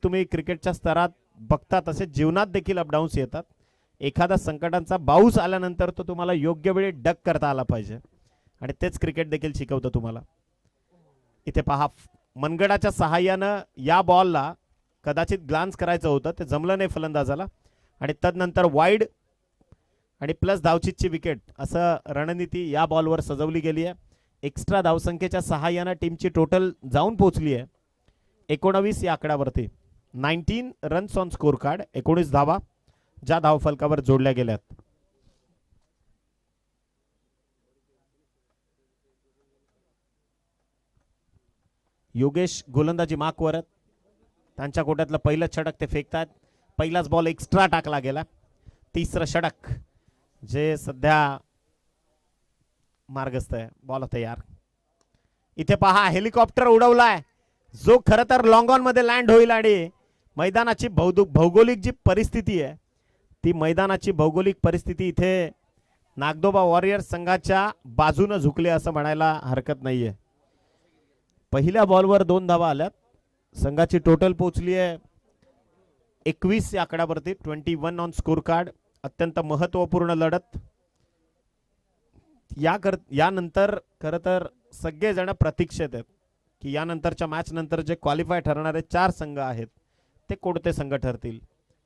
तुम्ही क्रिकेटच्या स्तरात बघता तसे जीवनात देखील अपडाऊन्स येतात. एखादा संकटांचा बाऊस आल्यानंतर तो तुम्हाला योग्य वेळी डक करता आला पाहिजे आणि तेच क्रिकेट देखील शिकवतं तुम्हाला. इथे पहा, मनगडाच्या सहाय्यानं या बॉलला कदाचित ग्लान्स करायचं होतं, ते जमलं नाही फलंदाजाला आणि तदनंतर वाईड आणि प्लस धावचीतची विकेट असं रणनीती या बॉलवर सजवली गेली आहे. एक्स्ट्रा धावसंख्येच्या सहाय्यानं टीमची टोटल जाऊन पोहोचली आहे 19 या आकड्यावरती. 19 रन्स ऑन स्कोर कार्ड, 19 धावा ज्या धावफलकावर जोडल्या गेल्यात. योगेश गोलंदाजी मार्कवर, त्यांच्या कोट्यातलं पहिलं षटक ते फेकतात. पहिलाच बॉल एक्स्ट्रा टाकला गेला. तिसरं षटक जे सध्या मार्गस्थ आहे. बॉल तयार. इथे पहा, हेलिकॉप्टर उडवलाय जो खरं तर लॉंग ऑन मध्ये लँड होईल आणि मैदानाची भौगोलिक जी परिस्थिती आहे ती मैदानाची भौगोलिक परिस्थिती इथे नागदोबा वॉरियर्स संघाच्या बाजूने झुकले असं म्हणायला हरकत नाहीये. पहिल्या बॉलवर 2 धावा आल्यात. संघाची टोटल पोहोचली आहे 21 या आकड्यावरती. 21 ऑन स्कोर कार्ड. अत्यंत महत्वपूर्ण लढत. यानंतर खरं तर सगळेजण प्रतीक्षेत आहेत की यानंतरच्या मॅच नंतर जे क्वालिफाय ठरणारे 4 संघ आहेत ते कोणते संघ ठरतील.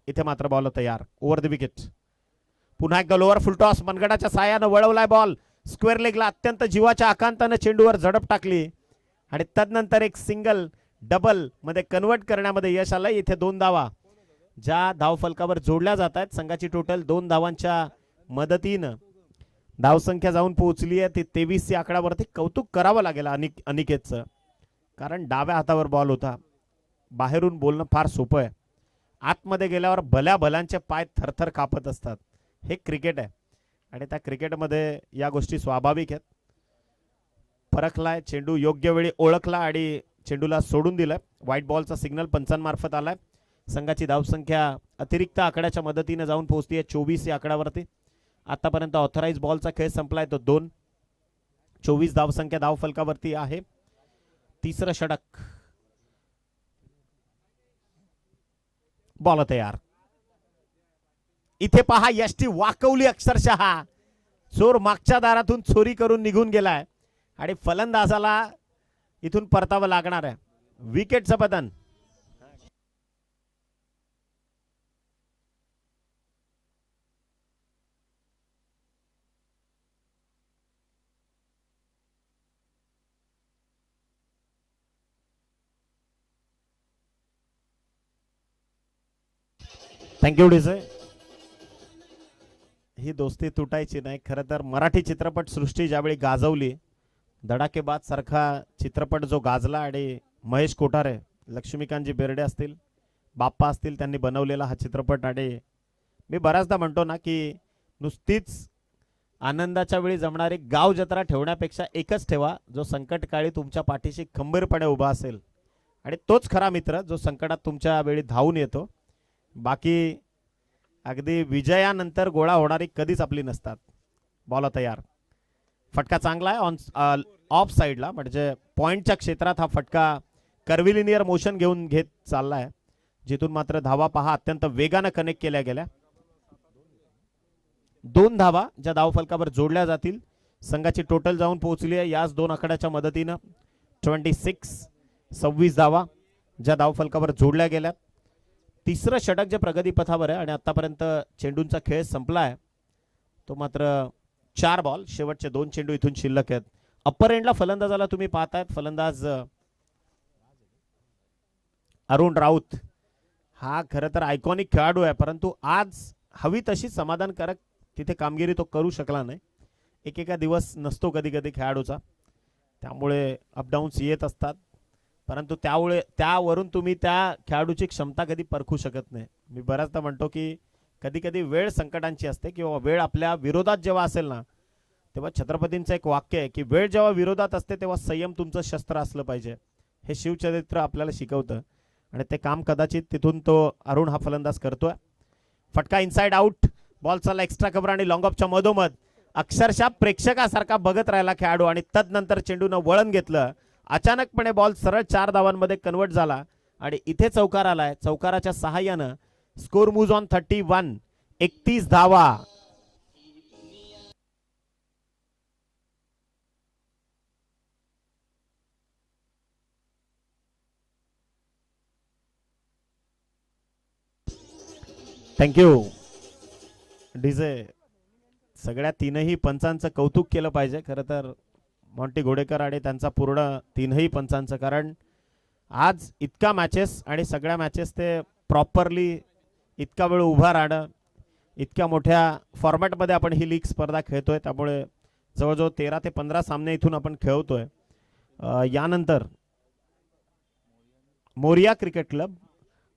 इथे मात्र बॉल तयार. Over the wicket. पुन्हा एकदा लोअर फुलटॉस. मनगडाच्या साह्यानं वळवलाय बॉल. स्क्वेअर लेगला अत्यंत जीवाच्या आकांतानं चेंडूवर झडप टाकली आणि तदनंतर एक सिंगल डबल मध्ये कन्वर्ट करण्यामध्ये यश आलंय. इथे 2 धावा ज्या धावफलकावर जोडल्या जात आहेत. संघाची टोटल 2 धावांच्या मदतीनं धावसंख्या जाऊन पोहोचली आहे ती 23 या आकड्यावरती. कौतुक करावं लागेल अनिकेतचं, कारण डाव्या हातावर बॉल होता. बाहेरून बोलणं फार सोपं आहे, आतमध्ये गेल्यावर भल्या भल्यांचे पाय थरथर कापत असतात. हे क्रिकेट आहे आणि त्या क्रिकेटमध्ये या गोष्टी स्वाभाविक आहेत. परखलाय चेंडू, योग्य वेळी ओळखला आणि चेंडूला सोडून दिलाय. व्हाईट बॉलचा सिग्नल पंचांमार्फत आलाय. संघाची धावसंख्या अतिरिक्त आकड्याच्या मदतीने जाऊन पोहोचली आहे 24 या आकड्यावरती. आतापर्यंत ऑथराइज बॉलचा खेळ संपलाय तो 2. 24 धावसंख्या धावफलकावरती आहे. तिसरं षटक. बॉल तयार. इथे पहा, यष्टी वाकवली अक्षरशः. चोर मागच्या दारातून चोरी करून निघून गेलाय आणि फलंदाजाला इथून परतावं लागणार आहे. विकेटचं पतन. Thank you DJ. ही दोस्ती तुटायची नाही. खरं तर मराठी चित्रपट सृष्टी ज्यावेळी गाजवली, धडाकेबाज सारखा चित्रपट जो गाजला आणि महेश कोठारे, लक्ष्मीकांतजी बेर्डे असतील, बाप्पा असतील, त्यांनी बनवलेला हा चित्रपट. आणि मी बऱ्याचदा म्हणतो ना की नुसतीच आनंदाच्या वेळी जमणारी गाव जत्रा ठेवण्यापेक्षा एकच ठेवा जो संकटकाळी तुमच्या पाठीशी खंबीरपणे उभा असेल आणि तोच खरा मित्र जो संकटात तुमच्या वेळी धावून येतो. बाकी अगदी विजयानंतर गोळा होणारी कधीच आपली नसतात. बॉल तयार. फटका चांगला आहे ऑन ऑफ साईडला, म्हणजे पॉइंटच्या क्षेत्रात हा फटका कर्विलिनियर मोशन घेऊन घेत चाललाय, जिथून मात्र धावा पहा अत्यंत वेगाने कनेक्ट केल्या गेल्या. 2 धावा ज्या धावफलकावर जोडल्या जातील. संघाची टोटल जाऊन पोहोचली आहे याच 2 आकड्याच्या मदतीनं 26 धावा ज्या धावफलकावर जोडल्या गेल्यात. तिसरं षटक जे प्रगतीपथावर आहे आणि आतापर्यंत चेंडूंचा खेळ संपलाय तो मात्र 4 बॉल. शेवटचे 2 चेंडू इथून शिल्लक आहेत. अप्पर एंडला फलंदाजाला तुम्ही पाहतायत, फलंदाज अरुण राऊत. हा खरं तर आयकॉनिक खेळाडू आहे, परंतु आज हवी तशी समाधानकारक तिथे कामगिरी तो करू शकला नाही. एकेका दिवस नसतो कधी कधी खेळाडूचा, त्यामुळे अपडाऊन्स येत असतात. परंतु त्यावरून तुम्ही त्या खेळाडूची क्षमता कधी परखू शकत नाही. मी बऱ्याचदा म्हणतो की कधी कधी वेळ संकटांची असते किंवा वेळ आपल्या विरोधात जेव्हा असेल ना, तेव्हा छत्रपतींचं एक वाक्य आहे की वेळ जेव्हा विरोधात असते तेव्हा संयम तुमचं शस्त्र असलं पाहिजे. हे शिवचरित्र आपल्याला शिकवतं आणि ते काम कदाचित तिथून तो अरुण हा फलंदाज करतोय. फटका इनसाइड आउट. बॉल चालला एक्स्ट्रा कव्हर आणि लॉंग ऑफच्या मधोमध. अक्षरशः प्रेक्षकासारखा बघत राहिला खेळाडू आणि तदनंतर चेंडूनं वळण घेतलं. अचानकपणे बॉल सरळ 4 धावांमध्ये कन्वर्ट झाला आणि इथे चौकार आलाय. चौकाराच्या सहाय्यानं स्कोर मूव्ज ऑन 31. 31 धावा. Thank you DJ. सगळ्या तीनही पंचांचं कौतुक केलं पाहिजे खरं तर मॉन्टी घोडेकर आणि त्यांचा पूर्ण तीनही पंचांचं. कारण आज इतका मॅचेस आणि सगळ्या मॅचेस ते प्रॉपरली इतका वेळ उभा राहणं, इतक्या मोठ्या फॉर्मॅटमध्ये आपण ही लीग स्पर्धा खेळतोय. त्यामुळे जवळजवळ 13 ते 15 सामने इथून आपण खेळतोय. यानंतर मोरिया क्रिकेट क्लब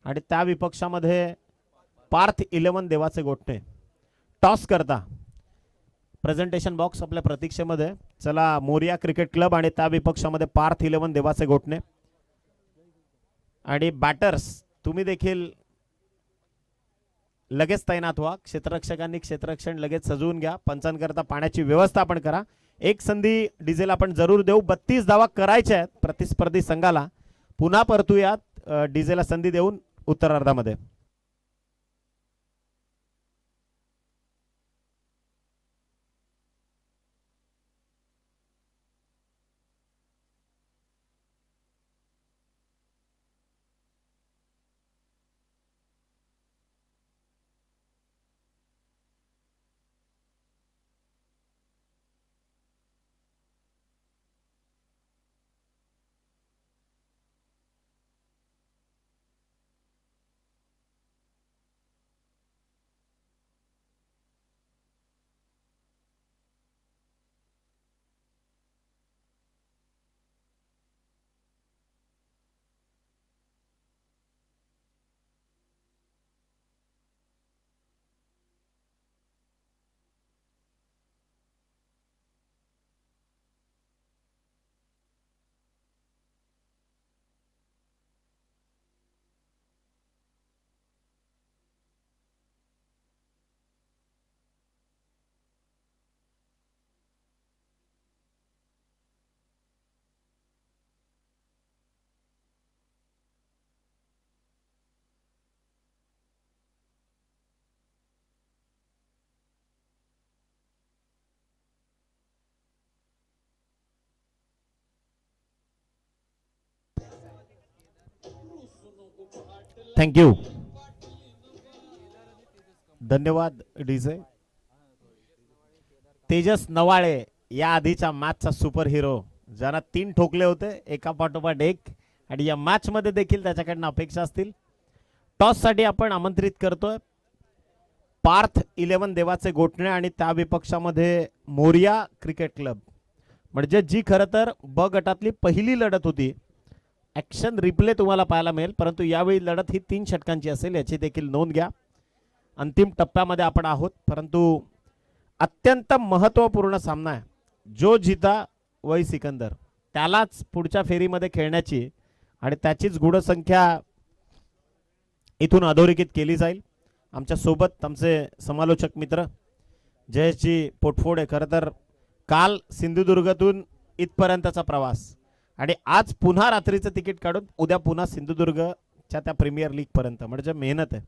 आणि त्या विपक्षामध्ये पार्थ 11 देवाचे गोठणे. टॉस करता प्रेझेंटेशन बॉक्स आपल्या प्रतीक्षेमध्ये. चला, मोरिया क्रिकेट क्लब आणि त्या विपक्षामध्ये पार्थ 11 देवाचे गोठणे. आणि बॅटर्स तुम्ही देखील लगेच तैनात व्हा. क्षेत्ररक्षकांनी क्षेत्ररक्षण लगेच सजवून घ्या. पंचांकरता पाण्याची व्यवस्था आपण करा. एक संधी डिझेल आपण जरूर देऊ. 32 धावा करायच्या आहेत प्रतिस्पर्धी संघाला. पुन्हा परतूयात डिझेलला संधी देऊन उत्तरार्धामध्ये. थँक्यू. धन्यवाद डीजे. तेजस नवाळे या आधीच्या मॅचचा सुपर हिरो, ज्यानं 3 ठोकले होते एका पाठोपाठ एक, आणि या मॅच मध्ये देखील त्याच्याकडनं अपेक्षा असतील. टॉस साठी आपण आमंत्रित करतोय पार्थ 11 देवाचे गोठणे आणि त्या विपक्षामध्ये मोरिया क्रिकेट क्लब. म्हणजे जी खरं तर ब गटातली पहिली लढत होती. ॲक्शन रिप्ले तुम्हाला पाहायला मिळेल, परंतु यावेळी लढत ही 3 षटकांची असेल याची देखील नोंद घ्या. अंतिम टप्प्यामध्ये आपण आहोत, परंतु अत्यंत महत्त्वपूर्ण सामना आहे. जो जिता वही सिकंदर, त्यालाच पुढच्या फेरीमध्ये खेळण्याची आणि त्याचीच गुणसंख्या इथून अधोरेखित केली जाईल. आमच्या सोबत आमचे समालोचक मित्र जयेशजी पोटफोडे. खरं तर काल सिंधुदुर्गातून इथपर्यंतचा प्रवास आणि आज पुन्हा रात्रीचं तिकीट काढून उद्या पुन्हा सिंधुदुर्गच्या त्या प्रीमियर लीग पर्यंत, म्हणजे मेहनत आहे.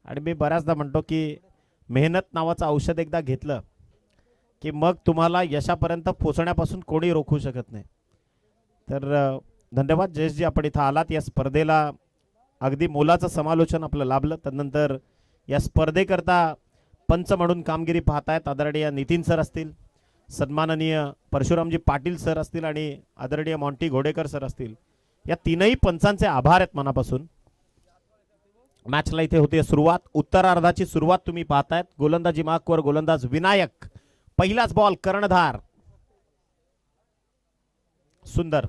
आणि मी बऱ्याचदा म्हणतो की मेहनत नावाचं औषध एकदा घेतलं की मग तुम्हाला यशापर्यंत पोहोचण्यापासून कोणी रोखू शकत नाही. तर धन्यवाद जयेशजी, आपण इथं आलात. या स्पर्धेला अगदी मोलाचं समालोचन आपलं लाभलं. त्यानंतर या स्पर्धेकरता पंच म्हणून कामगिरी पाहतायत आदरणीय नितीन सर असतील, सन्माननीय परशुरामजी पाटील सर असतील आणि आदरणीय मॉन्टी घोडेकर सर असतील. या तीनही पंचांचे आभार आहेत मनापासून. मॅचला इथे होते सुरुवात. उत्तरार्धाची सुरुवात तुम्ही पाहतायत. गोलंदाजी मार्कवर गोलंदाज विनायक. पहिलाच बॉल कर्णधार. सुंदर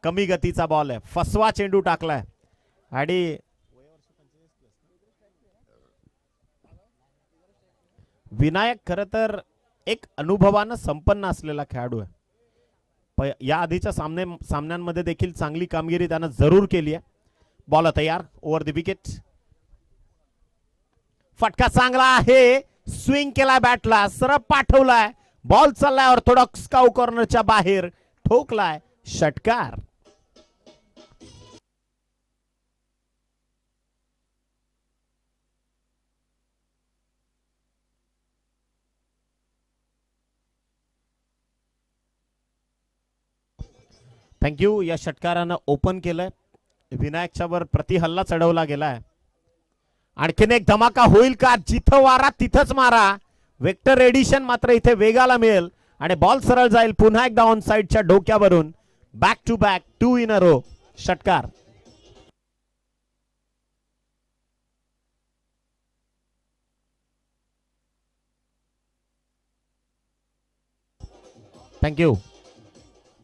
कमी गतीचा बॉल आहे, फसवा चेंडू टाकलाय. आणि विनायक खरं तर एक अनुभवानं संपन्न असलेला खेळाडू आहे. या आधीच्या सामन्यांमध्ये देखील चांगली कामगिरी त्यानं जरूर केली आहे. बॉल तयार, ओव्हर द विकेट. फटका चांगला आहे, स्विंग केला बॅटला, सरळ पाठवलाय, बॉल चाललाय ऑर्थोडॉक्स काऊ कॉर्नरच्या बाहेर, ठोकलाय, षटकार. थँक्यू. या षटकारानं ओपन केलंय. विनायकच्या वर प्रतिहल्ला चढवला गेलाय. आणखीन एक धमाका होईल का? जिथं वारा तिथंच मारा. वेक्टर एडिशन मात्र इथे वेगाला मिळेल आणि बॉल सरळ जाईल पुन्हा एकदा ऑन साइडच्या डोक्यावरून. Back to back 2 in a row षटकार. थँक्यू.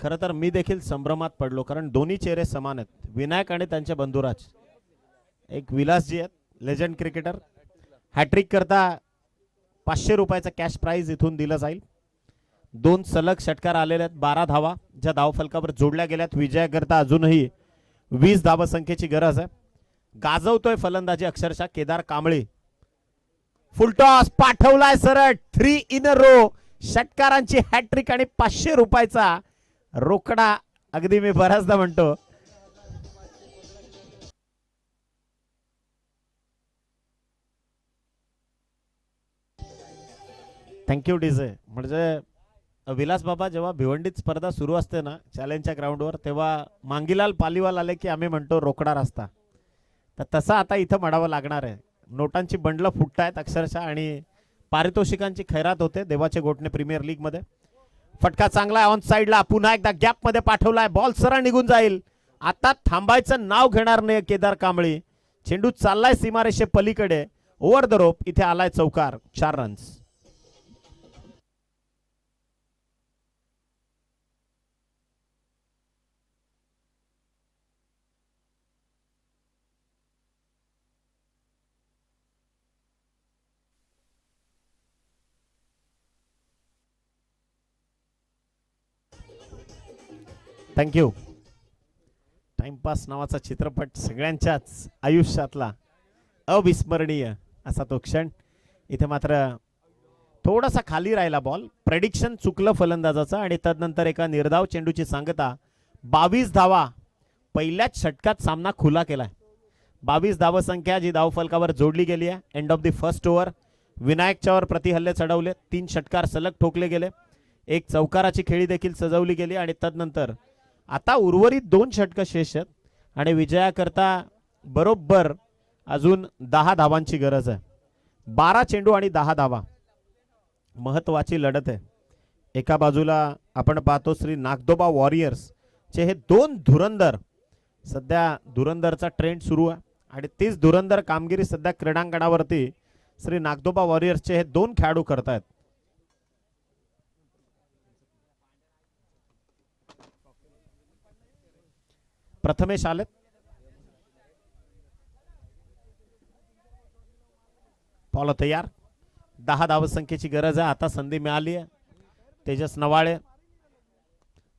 खरं तर मी देखील संभ्रमात पडलो कारण दोन्ही चेहरे समान आहेत. विनायक आणि त्यांचे बंधुराज. एक विलासजी आहेत, लेजंड क्रिकेटर. हॅट्रिक करता 500 रुपयाचा कॅश प्राइज इथून दिलं जाईल. 2 सलग षटकार आलेले आहेत. 12 धावा ज्या धावफलकावर जोडल्या गेल्यात. विजयाकरता अजूनही 20 धावसंख्येची गरज आहे. गाजवतोय फलंदाजी अक्षरशः केदार कांबळे. फुलटॉस पाठवलाय सरळ. 3 इन अ रो षटकारांची हॅट्रिक आणि 500 रुपयाचा रोकडा. अगदी मी बऱ्याचदा म्हणतो थँक्यू डीजे. म्हणजे विलास बाबा जेव्हा भिवंडीत स्पर्धा सुरू असते ना चॅलेंजच्या ग्राउंडवर, तेव्हा मांगीलाल पालीवाल आले की आम्ही म्हणतो रोकडा रस्ता. तर तसा आता इथं म्हणावं लागणार आहे. नोटांची बंडलं फुटतायत अक्षरशः आणि पारितोषिकांची खैरात होते देवाचे गोठणे प्रीमियर लीग मध्ये. फटका चांगला ऑन साइडला. पुन्हा एकदा गॅप मध्ये पाठवलाय. बॉल सरळ निघून जाईल. आता थांबायचं नाव घेणार नाही केदार कांबळे. चेंडू चाललाय सीमारेषे पलीकडे. Over the rope. इथे आलाय चौकार. 4 रन्स. थँक्यू. टाइमपास नावाचा चित्रपट सगळ्यांच्याच आयुष्यातला अविस्मरणीय असा तो क्षण. इथे मात्र थोडासा खाली राहिला बॉल. प्रेडिक्शन चुकलं फलंदाजाचं आणि तदनंतर एका निर्धाव चेंडूची सांगता. 22 धावा पहिल्याच षटकात सामना खुला केलाय. 22 धावसंख्या जी धावफलकावर जोडली गेली आहे. End of the first over. विनायकच्यावर प्रतिहल्ले चढवले. 3 षटकार सलग ठोकले गेले. एक चौकाराची खेळी देखील सजवली गेली आणि तदनंतर आता उर्वरित 2 षटक शेष आहेत आणि विजयाकरता बरोबर अजून 10 धावांची गरज आहे. 12 चेंडू आणि 10 धावा. महत्वाची लढत आहे. एका बाजूला आपण पाहतो श्री नागदोबा वॉरियर्स चे हे 2 धुरंदर. सध्या धुरंदरचा ट्रेंड सुरू आहे आणि तीच धुरंदर कामगिरी सध्या क्रीडांगणावरती श्री नागदोबा वॉरियर्सचे हे 2 खेळाडू करतायत. प्रथमेश आलेत. पॉल तयार. 10 धावसंख्येची गरज आहे. आता संधी मिळाली आहे. तेजस नवाळे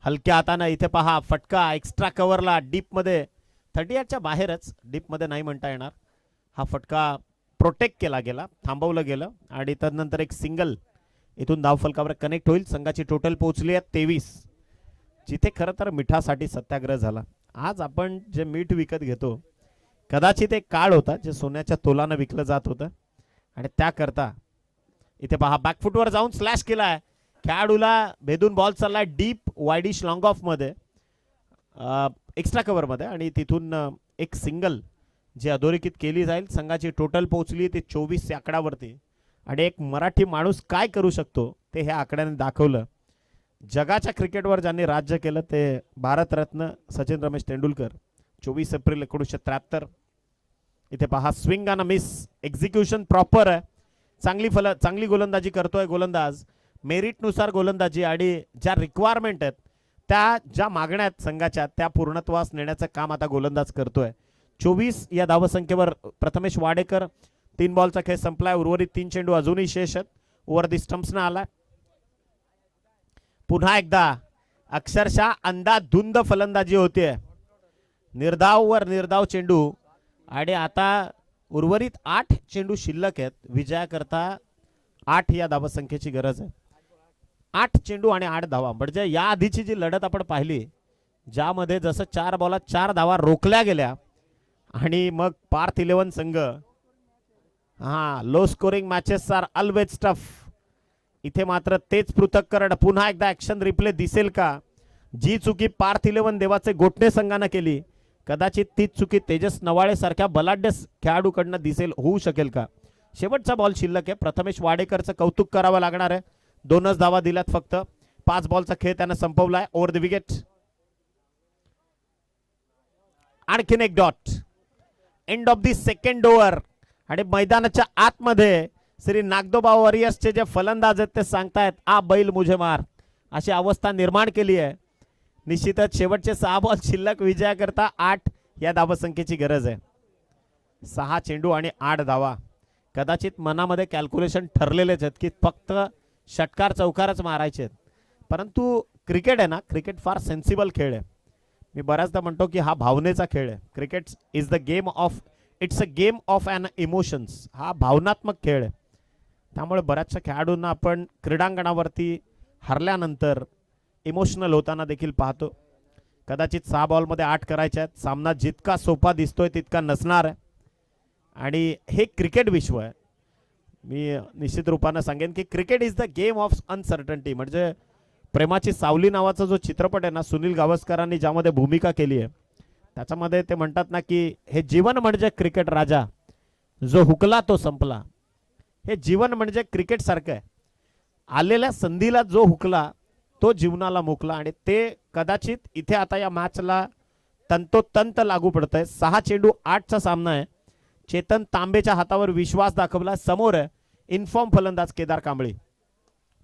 हलक्या हातानं. इथे पहा फटका एक्स्ट्रा कव्हरला डीप मध्ये. 38च्या बाहेरच. डीप मध्ये नाही म्हणता येणार. हा फटका प्रोटेक्ट केला गेला. थांबवलं गेलं आणि तदनंतर एक सिंगल इथून धावफलकावर कनेक्ट होईल. संघाची टोटल पोहोचली आहे 23. जिथे खरं तर मिठासाठी सत्याग्रह झाला. आज आपण जे मीठ विकत घेतो कदाचित एक काळ होता जे सोन्याच्या तोलानं विकलं जात होतं आणि त्याकरता इथे पहा बॅकफुटवर जाऊन स्लॅश केलाय. खेळाडूला भेदून बॉल चाललाय डीप वायडिश लॉंग ऑफ मध्ये एक्स्ट्रा कव्हर मध्ये आणि तिथून एक सिंगल जी अधोरेखित केली जाईल. संघाची टोटल पोहोचली ते 24 या आकड्यावरती आणि एक मराठी माणूस काय करू शकतो ते ह्या आकड्याने दाखवलं. जगाच्या क्रिकेटवर ज्यांनी राज्य केलं ते भारतरत्न सचिन रमेश तेंडुलकर. 24 एप्रिल 1973. इथे पहा स्विंग आणि मिस. एक्झिक्युशन प्रॉपर आहे. चांगली गोलंदाजी करतोय गोलंदाज. मेरिटनुसार गोलंदाजी आणि ज्या रिक्वायरमेंट आहेत त्या ज्या मागण्या आहेत संघाच्या त्या पूर्णत्वास नेण्याचं काम आता गोलंदाज करतोय. 24 या धावसंख्येवर प्रथमेश वाडेकर. 3 बॉलचा खेळ संपलाय. उर्वरित 3 चेंडू अजूनही शेष आहेत. ओव्हर दी स्टंप्सना आलाय. पुन्हा एकदा अक्षरशः अंधाधुंद फलंदाजी होते. निर्धाववर निर्धाव चेंडू आणि आता उर्वरित 8 चेंडू शिल्लक आहेत. विजयाकरता 8 या धावसंख्येची गरज आहे. 8 चेंडू आणि 8 धावा. म्हणजे या आधीची जी लढत आपण पाहिली ज्यामध्ये जसं 4 बॉलात 4 धावा रोखल्या गेल्या आणि मग पार्थ 11 संघ. Low scoring matches are always tough. इथे मात्र तेच पृथक्करण. पुन्हा एकदा ऍक्शन रिप्ले दिसेल का? जी चुकी पार्थ 11 देवाचे गोठणे संघानं केली, कदाचित तीच चुकी तेजस नवाळे सारख्या बलाढ्य खेळाडूकडनं दिसेल, होऊ शकेल का? शेवटचा बॉल शिल्लक आहे. प्रथमेश वाडेकरचं कौतुक करावं लागणार आहे. 2च धावा दिल्यात फक्त. 5 बॉलचा खेळ त्यानं संपवलाय. Over the wicket. आणखीन एक dot. End of the second over. आणि मैदानाच्या आतमध्ये श्री नागदोबा वॉरियर्सचे जे फलंदाज आहेत ते सांगतायत, आ बैल मुझे मार, अशी अवस्था निर्माण केली आहे. निश्चितच शेवटचे 6 बॉल शिल्लक विजयाकरता 8 या धावसंख्येची गरज आहे. 6 चेंडू आणि 8 धावा. कदाचित मनामध्ये कॅल्क्युलेशन ठरलेलेच आहेत की फक्त षटकार चौकारच मारायचे आहेत. परंतु क्रिकेट आहे ना, क्रिकेट फार सेन्सिबल खेळ आहे. मी बऱ्याचदा म्हणतो की हा भावनेचा खेळ आहे. Cricket is the game of, it's a game of an emotions. हा भावनात्मक खेळ आहे. त्यामुळे बऱ्याचशा खेळाडूंना आपण क्रीडांगणावरती हरल्यानंतर इमोशनल होताना देखील पाहतो. कदाचित 6 बॉलमध्ये 8 करायचे आहेत. सामना जितका सोपा दिसतोय तितका नसणार आहे. आणि हे क्रिकेट विश्व आहे. मी निश्चित रूपानं सांगेन की cricket is the game of uncertainty. म्हणजे प्रेमाची सावली नावाचा जो चित्रपट आहे ना, सुनील गावस्करांनी ज्यामध्ये भूमिका केली आहे, त्याच्यामध्ये ते म्हणतात ना की हे जीवन म्हणजे क्रिकेट राजा, जो हुकला तो संपला. हे जीवन म्हणजे क्रिकेट सारखं आहे. आलेल्या संधीला जो हुकला तो जीवनाला मुकला. आणि ते कदाचित इथे आता या मॅचला तंतोतंत लागू पडतंय. 6 चेंडू 8चा सामना आहे. चेतन तांबेच्या हातावर विश्वास दाखवला. समोर आहे इन्फॉर्म फलंदाज केदार कांबळी.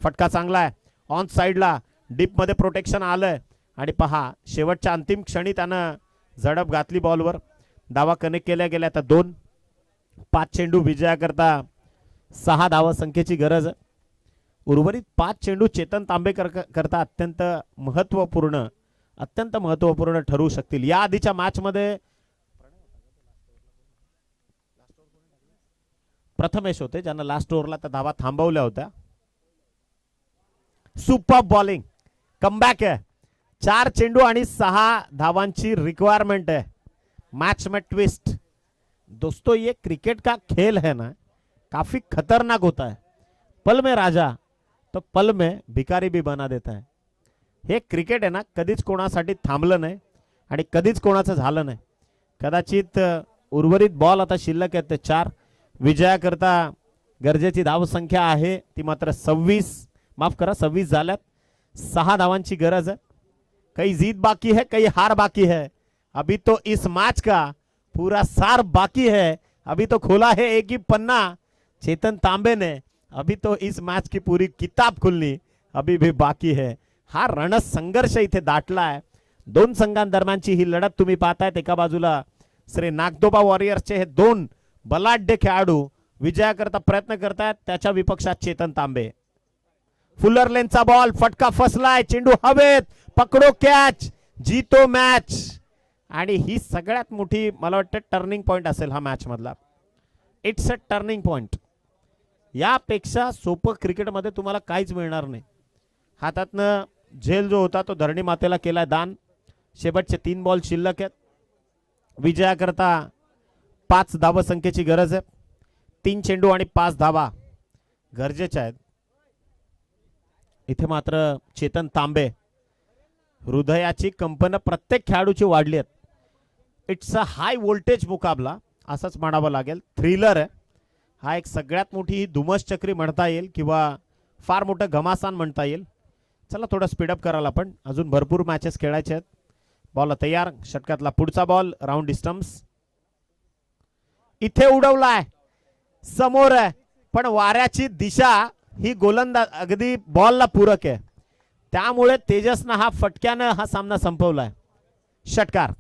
फटका चांगला आहे. ऑन साईडला डीपमध्ये प्रोटेक्शन आलंय. आणि पहा शेवटच्या अंतिम क्षणी त्यानं झडप घातली बॉलवर. धावा कनेक्ट केल्या गेल्या तर 2. 5 चेंडू विजयाकरता 6 धावा संख्येची गरज. उर्वरित 5 चेंडू चेतन तांबे करता अत्यंत महत्वपूर्ण ठरू शकतील. या आधीच्या मॅचमध्ये प्रथमेश होते ज्यांना लास्ट ओव्हरला त्या धावा थांबवल्या होत्या. सुपर बॉलिंग कमबॅक आहे. 4 चेंडू आणि 6 धावांची रिक्वायरमेंट है. मैच में ट्विस्ट. दोस्तों ये क्रिकेट का खेल है ना, काफी खतरनाक होता है. पल में राजा तो पल में भिकारी भी बना देता है. हे क्रिकेट आहे ना, कधीच कोणासाठी थांबलं नाही आणि कधीच कोणाचं झालं नाही. कदाचित उर्वरित बॉल आता शिल्लक आहेत ते 4. विजयाकरता गरजेची धावसंख्या आहे ती मात्र 26 झाल्यात. 6 धावांची गरज है. कई जीत बाकी है, कई हार बाकी है. अभी तो इस मैच का पूरा सार बाकी है. अभी तो खोला है एक ही पन्ना चेतन तांबे ने. अभी तो इस मैच की पूरी किताब खुलनी अभी भी बाकी है. हा रणसंघर्ष इथे दाटला आहे. 2 संघांदरम्यानची ही लढत तुम्ही पाहतायत. एका बाजूला श्री नागदोबा वॉरियर्सचे हे 2 बलाढ्य खेळाडू विजयाकरता प्रयत्न करतायत. त्याच्या विपक्षात चेतन तांबे. फुलर लेनचा बॉल, फटका फसलाय. चेंडू हवेत, पकडो कॅच, जीतो मॅच. आणि ही सगळ्यात मोठी मला वाटतं टर्निंग पॉइंट असेल हा मॅच मधला. It's a turning point. यापेक्षा सोपं क्रिकेटमध्ये तुम्हाला काहीच मिळणार नाही. हातातनं झेल जो होता तो धरणी मातेला केला दान. शेवटचे 3 बॉल शिल्लक आहेत. विजयाकरता 5 धावसंख्येची गरज आहे. 3 चेंडू आणि 5 धावा गरजेच्या आहेत. इथे मात्र चेतन तांबे, हृदयाची कंपन प्रत्येक खेळाडूची वाढली आहेत. इट्स अ हाय व्होल्टेज मुकाबला असंच म्हणावं लागेल. थ्रिलर आहे हा. एक सगळ्यात मोठी धुमस चक्री म्हणता येईल किंवा फार मोठं घमासान म्हणता येईल. चला थोडं स्पीडअप करायला आपण, अजून भरपूर मॅचेस खेळायचे आहेत. बॉल तयार. षटकातला पुढचा बॉल राऊंड डिस्टन्स. इथे उडवलाय, समोर आहे, पण वाऱ्याची दिशा ही गोलंदाज अगदी बॉलला पूरक आहे. त्यामुळे तेजसनं हा फटक्यानं हा सामना संपवलाय. षटकार.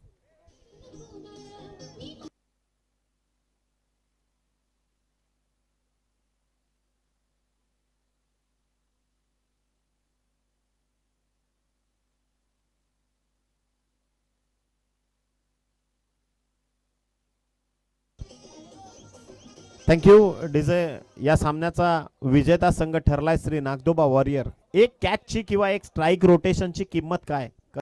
Thank you DJ. या सामन्याचा विजेता संघ ठरलाय श्री नागदोबा वॉरियर. एक कॅचची किंवा एक स्ट्राइक रोटेशनची किंमत काय?